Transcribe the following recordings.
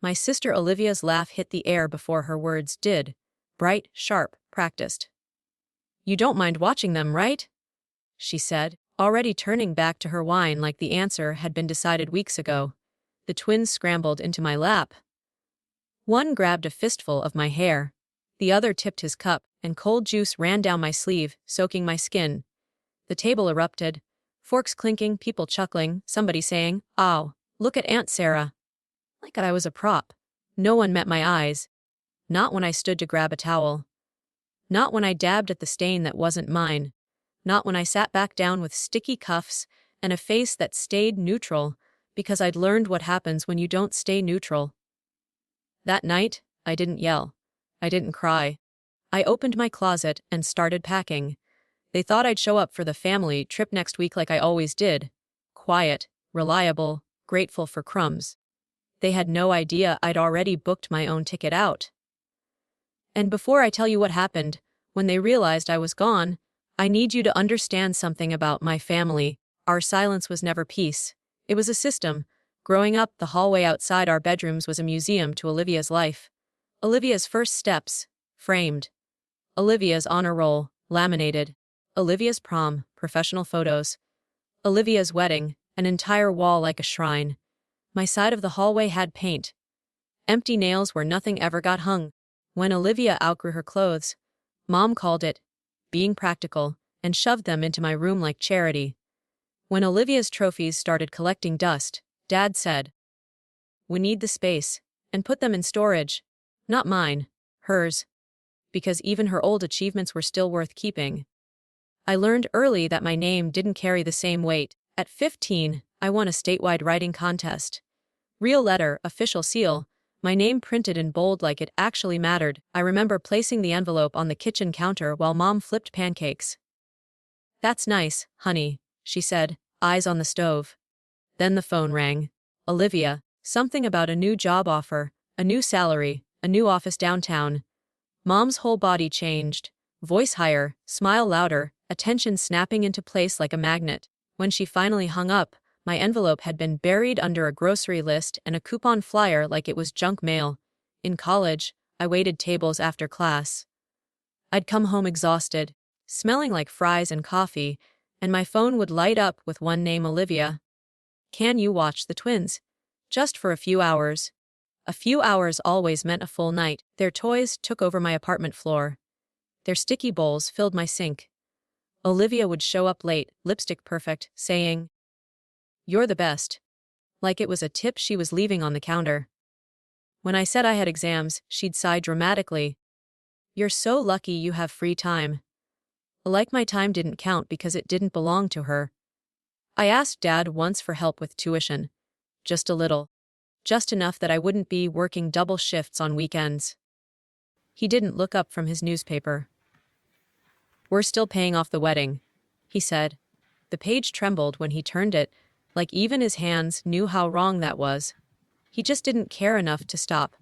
My sister Olivia's laugh hit the air before her words did. Bright, sharp, practiced. "You don't mind watching them, right?" she said, already turning back to her wine like the answer had been decided weeks ago. The twins scrambled into my lap. One grabbed a fistful of my hair. The other tipped his cup, and cold juice ran down my sleeve, soaking my skin. The table erupted. Forks clinking, people chuckling, somebody saying, "Ow, look at Aunt Sarah." Like I was a prop. No one met my eyes. Not when I stood to grab a towel. Not when I dabbed at the stain that wasn't mine. Not when I sat back down with sticky cuffs and a face that stayed neutral, because I'd learned what happens when you don't stay neutral. That night, I didn't yell. I didn't cry. I opened my closet and started packing. They thought I'd show up for the family trip next week like I always did. Quiet, reliable, grateful for crumbs. They had no idea I'd already booked my own ticket out. And before I tell you what happened, when they realized I was gone, I need you to understand something about my family. Our silence was never peace. It was a system. Growing up, the hallway outside our bedrooms was a museum to Olivia's life. Olivia's first steps, framed. Olivia's honor roll, laminated. Olivia's prom, professional photos. Olivia's wedding, an entire wall like a shrine. My side of the hallway had paint. Empty nails where nothing ever got hung. When Olivia outgrew her clothes, Mom called it being practical and shoved them into my room like charity. When Olivia's trophies started collecting dust, Dad said, "We need the space, and put them in storage. Not mine, hers." Because even her old achievements were still worth keeping. I learned early that my name didn't carry the same weight. At 15, I won a statewide writing contest. Real letter, official seal, my name printed in bold like it actually mattered. I remember placing the envelope on the kitchen counter while Mom flipped pancakes. "That's nice, honey," she said, eyes on the stove. Then the phone rang. Olivia, something about a new job offer, a new salary, a new office downtown. Mom's whole body changed. Voice higher, smile louder, attention snapping into place like a magnet. When she finally hung up, my envelope had been buried under a grocery list and a coupon flyer like it was junk mail. In college, I waited tables after class. I'd come home exhausted, smelling like fries and coffee, and my phone would light up with one name, Olivia. "Can you watch the twins? Just for a few hours." A few hours always meant a full night. Their toys took over my apartment floor. Their sticky bowls filled my sink. Olivia would show up late, lipstick perfect, saying, "You're the best." Like it was a tip she was leaving on the counter. When I said I had exams, she'd sigh dramatically. "You're so lucky you have free time." Like my time didn't count because it didn't belong to her. I asked Dad once for help with tuition. Just a little. Just enough that I wouldn't be working double shifts on weekends. He didn't look up from his newspaper. "We're still paying off the wedding," he said. The page trembled when he turned it, like even his hands knew how wrong that was. He just didn't care enough to stop.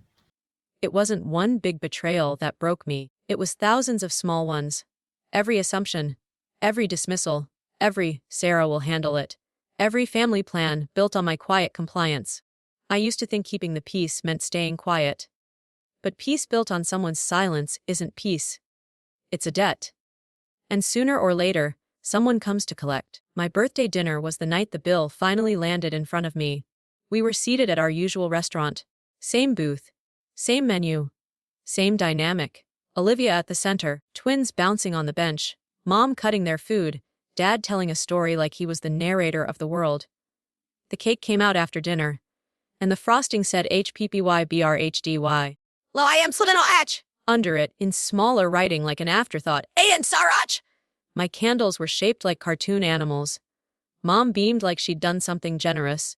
It wasn't one big betrayal that broke me. It was thousands of small ones. Every assumption, every dismissal, every "Sarah will handle it," every family plan built on my quiet compliance. I used to think keeping the peace meant staying quiet. But peace built on someone's silence isn't peace. It's a debt. And sooner or later, someone comes to collect. My birthday dinner was the night the bill finally landed in front of me. We were seated at our usual restaurant. Same booth. Same menu. Same dynamic. Olivia at the center, twins bouncing on the bench, Mom cutting their food, Dad telling a story like he was the narrator of the world. The cake came out after dinner, and the frosting said HPPYBRHDY. "Lo I am Slidino H!" Under it, in smaller writing like an afterthought, "Ayan Sarach!" My candles were shaped like cartoon animals. Mom beamed like she'd done something generous.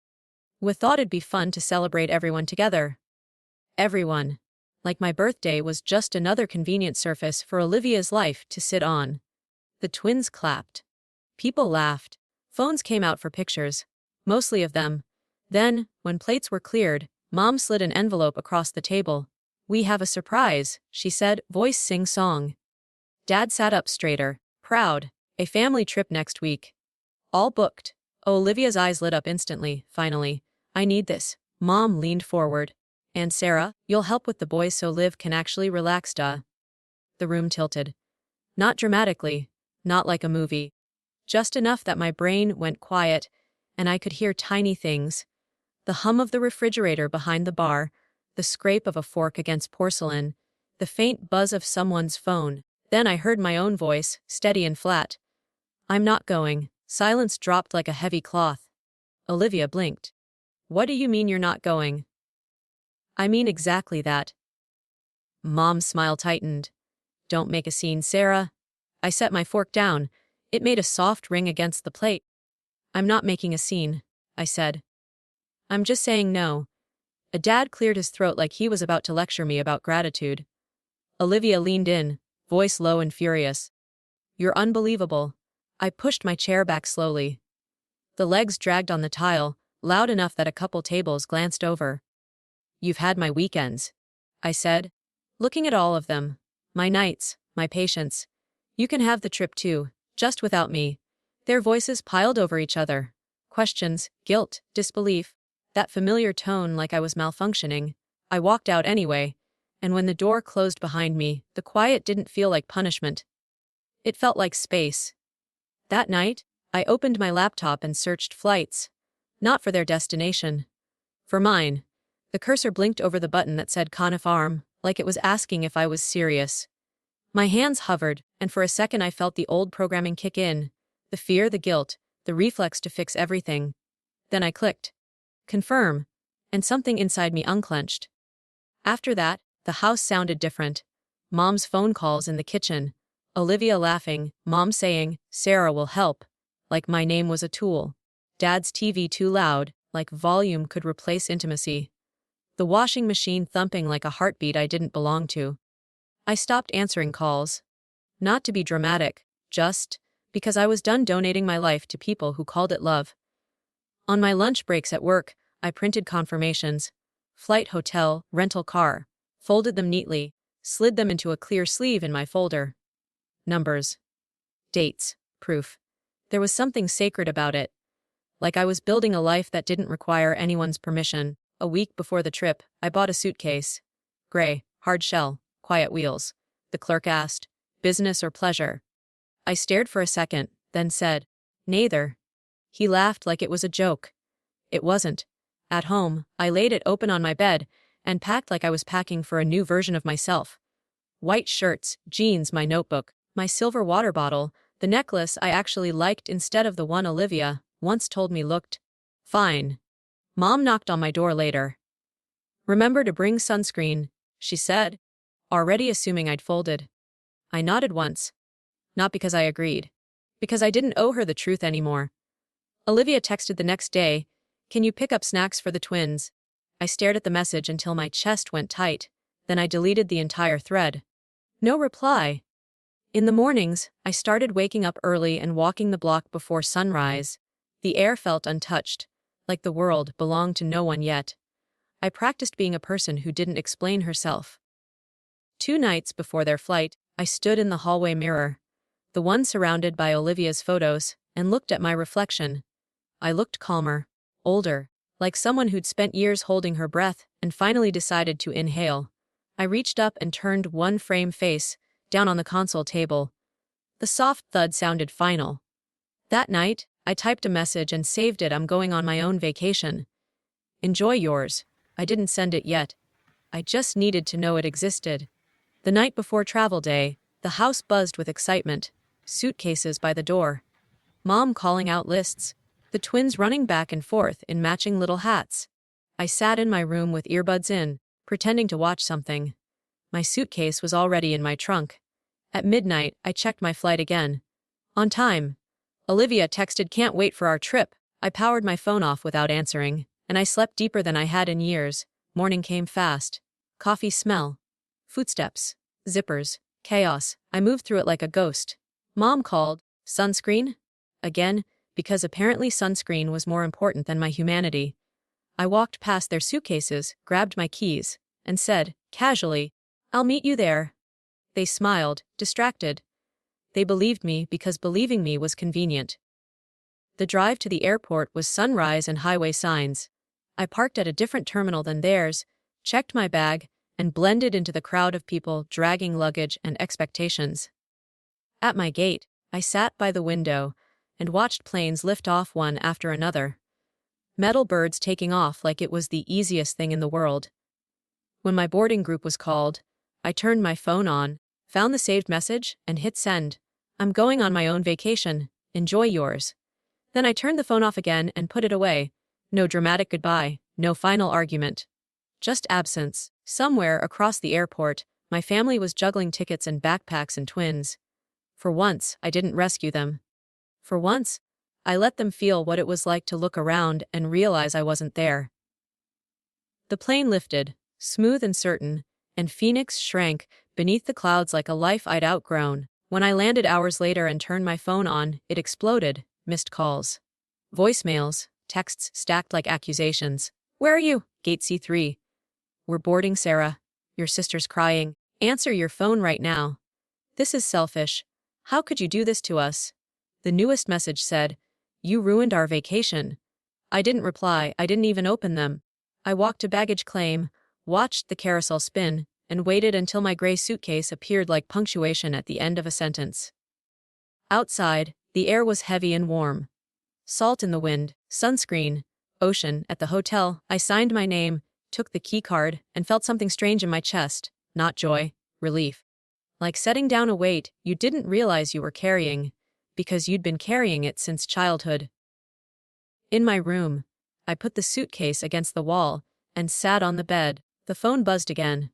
We thought it'd be fun to celebrate everyone together. Everyone. Like my birthday was just another convenient surface for Olivia's life to sit on. The twins clapped. People laughed. Phones came out for pictures. Mostly of them. Then, when plates were cleared, Mom slid an envelope across the table. "We have a surprise," she said, voice sing-song. Dad sat up straighter, proud. "A family trip next week. All booked." Olivia's eyes lit up instantly, finally. "I need this." Mom leaned forward. And Sarah, you'll help with the boys so Liv can actually relax, duh. The room tilted. Not dramatically, not like a movie. Just enough that my brain went quiet, and I could hear tiny things. The hum of the refrigerator behind the bar, the scrape of a fork against porcelain, the faint buzz of someone's phone. Then I heard my own voice, steady and flat. I'm not going. Silence dropped like a heavy cloth. Olivia blinked. What do you mean you're not going? I mean exactly that. Mom's smile tightened. Don't make a scene, Sarah. I set my fork down. It made a soft ring against the plate. I'm not making a scene, I said. I'm just saying no. A dad cleared his throat like he was about to lecture me about gratitude. Olivia leaned in, voice low and furious. You're unbelievable. I pushed my chair back slowly. The legs dragged on the tile, loud enough that a couple tables glanced over. You've had my weekends, I said, looking at all of them. My nights, my patience. You can have the trip too, just without me. Their voices piled over each other. Questions, guilt, disbelief. That familiar tone like I was malfunctioning. I walked out anyway, and when the door closed behind me, the quiet didn't feel like punishment. It felt like space. That night, I opened my laptop and searched flights. Not for their destination. For mine. The cursor blinked over the button that said Conif Arm, like it was asking if I was serious. My hands hovered, and for a second I felt the old programming kick in. The fear, the guilt, the reflex to fix everything. Then I clicked. Confirm. And something inside me unclenched. After that, the house sounded different. Mom's phone calls in the kitchen. Olivia laughing, Mom saying, Sarah will help. Like my name was a tool. Dad's TV too loud, like volume could replace intimacy. The washing machine thumping like a heartbeat I didn't belong to. I stopped answering calls. Not to be dramatic, just because I was done donating my life to people who called it love. On my lunch breaks at work, I printed confirmations. Flight, hotel, rental car. Folded them neatly, slid them into a clear sleeve in my folder. Numbers. Dates. Proof. There was something sacred about it. Like I was building a life that didn't require anyone's permission. A week before the trip, I bought a suitcase. Gray, hard shell, quiet wheels. The clerk asked, business or pleasure? I stared for a second, then said, neither. He laughed like it was a joke. It wasn't. At home, I laid it open on my bed and packed like I was packing for a new version of myself. White shirts, jeans, my notebook, my silver water bottle, the necklace I actually liked instead of the one Olivia once told me looked fine. Mom knocked on my door later. Remember to bring sunscreen, she said, already assuming I'd folded. I nodded once. Not because I agreed. Because I didn't owe her the truth anymore. Olivia texted the next day, can you pick up snacks for the twins? I stared at the message until my chest went tight, then I deleted the entire thread. No reply. In the mornings, I started waking up early and walking the block before sunrise. The air felt untouched, like the world belonged to no one yet. I practiced being a person who didn't explain herself. 2 nights before their flight, I stood in the hallway mirror, the one surrounded by Olivia's photos, and looked at my reflection. I looked calmer, older, like someone who'd spent years holding her breath and finally decided to inhale. I reached up and turned one frame face down on the console table. The soft thud sounded final. That night, I typed a message and saved it. I'm going on my own vacation. Enjoy yours. I didn't send it yet. I just needed to know it existed. The night before travel day, the house buzzed with excitement. Suitcases by the door. Mom calling out lists. The twins running back and forth in matching little hats. I sat in my room with earbuds in, pretending to watch something. My suitcase was already in my trunk. At midnight, I checked my flight again. On time. Olivia texted, can't wait for our trip. I powered my phone off without answering, and I slept deeper than I had in years. Morning came fast. Coffee smell. Footsteps. Zippers. Chaos. I moved through it like a ghost. Mom called. Sunscreen? Again, because apparently sunscreen was more important than my humanity. I walked past their suitcases, grabbed my keys, and said, casually, I'll meet you there. They smiled, distracted. They believed me because believing me was convenient. The drive to the airport was sunrise and highway signs. I parked at a different terminal than theirs, checked my bag, and blended into the crowd of people dragging luggage and expectations. At my gate, I sat by the window and watched planes lift off one after another. Metal birds taking off like it was the easiest thing in the world. When my boarding group was called, I turned my phone on, found the saved message, and hit send. I'm going on my own vacation. Enjoy yours. Then I turned the phone off again and put it away. No dramatic goodbye, no final argument. Just absence. Somewhere across the airport, my family was juggling tickets and backpacks and twins. For once, I didn't rescue them. For once, I let them feel what it was like to look around and realize I wasn't there. The plane lifted, smooth and certain, and Phoenix shrank beneath the clouds like a life I'd outgrown. When I landed hours later and turned my phone on, it exploded. Missed calls. Voicemails, texts stacked like accusations. Where are you? Gate C3. We're boarding, Sarah. Your sister's crying. Answer your phone right now. This is selfish. How could you do this to us? The newest message said, you ruined our vacation. I didn't reply, I didn't even open them. I walked to baggage claim, watched the carousel spin, and waited until my gray suitcase appeared like punctuation at the end of a sentence. Outside, the air was heavy and warm. Salt in the wind, sunscreen, ocean. At the hotel, I signed my name, took the key card, and felt something strange in my chest. Not joy, relief. Like setting down a weight you didn't realize you were carrying, because you'd been carrying it since childhood. In my room, I put the suitcase against the wall and sat on the bed. The phone buzzed again.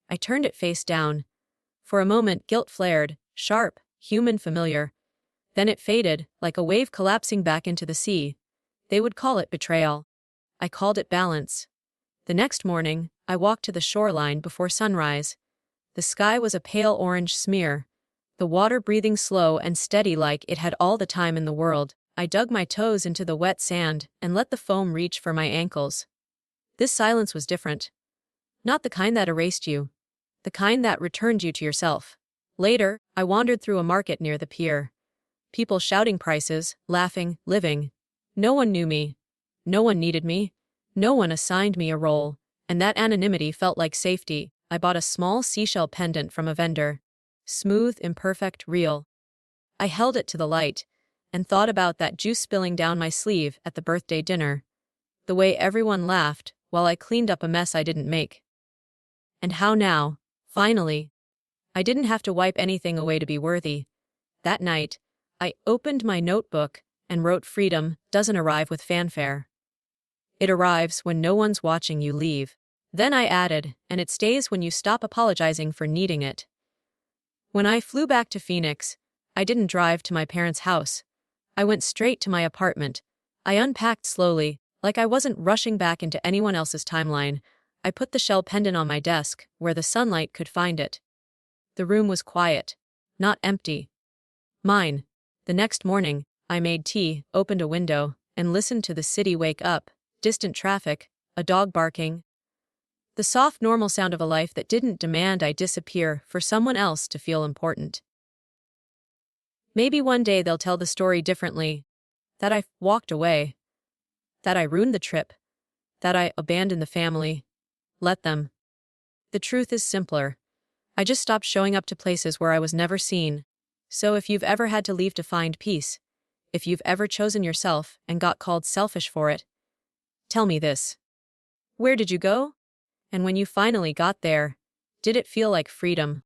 I turned it face down. For a moment, guilt flared, sharp, human, familiar. Then it faded, like a wave collapsing back into the sea. They would call it betrayal. I called it balance. The next morning, I walked to the shoreline before sunrise. The sky was a pale orange smear, the water breathing slow and steady like it had all the time in the world. I dug my toes into the wet sand and let the foam reach for my ankles. This silence was different. Not the kind that erased you. The kind that returned you to yourself. Later, I wandered through a market near the pier. People shouting prices, laughing, living. No one knew me. No one needed me. No one assigned me a role, and that anonymity felt like safety. I bought a small seashell pendant from a vendor. Smooth, imperfect, real. I held it to the light, and thought about that juice spilling down my sleeve at the birthday dinner. The way everyone laughed, while I cleaned up a mess I didn't make. And how now, finally, I didn't have to wipe anything away to be worthy. That night, I opened my notebook and wrote freedom doesn't arrive with fanfare. It arrives when no one's watching you leave. Then I added, and it stays when you stop apologizing for needing it. When I flew back to Phoenix, I didn't drive to my parents' house. I went straight to my apartment. I unpacked slowly, like I wasn't rushing back into anyone else's timeline. I put the shell pendant on my desk, where the sunlight could find it. The room was quiet, not empty. Mine. The next morning, I made tea, opened a window, and listened to the city wake up. Distant traffic, a dog barking. The soft, normal sound of a life that didn't demand I disappear for someone else to feel important. Maybe one day they'll tell the story differently. That I walked away. That I ruined the trip. That I abandoned the family. Let them. The truth is simpler. I just stopped showing up to places where I was never seen. So if you've ever had to leave to find peace, if you've ever chosen yourself and got called selfish for it, tell me this. Where did you go? And when you finally got there, did it feel like freedom?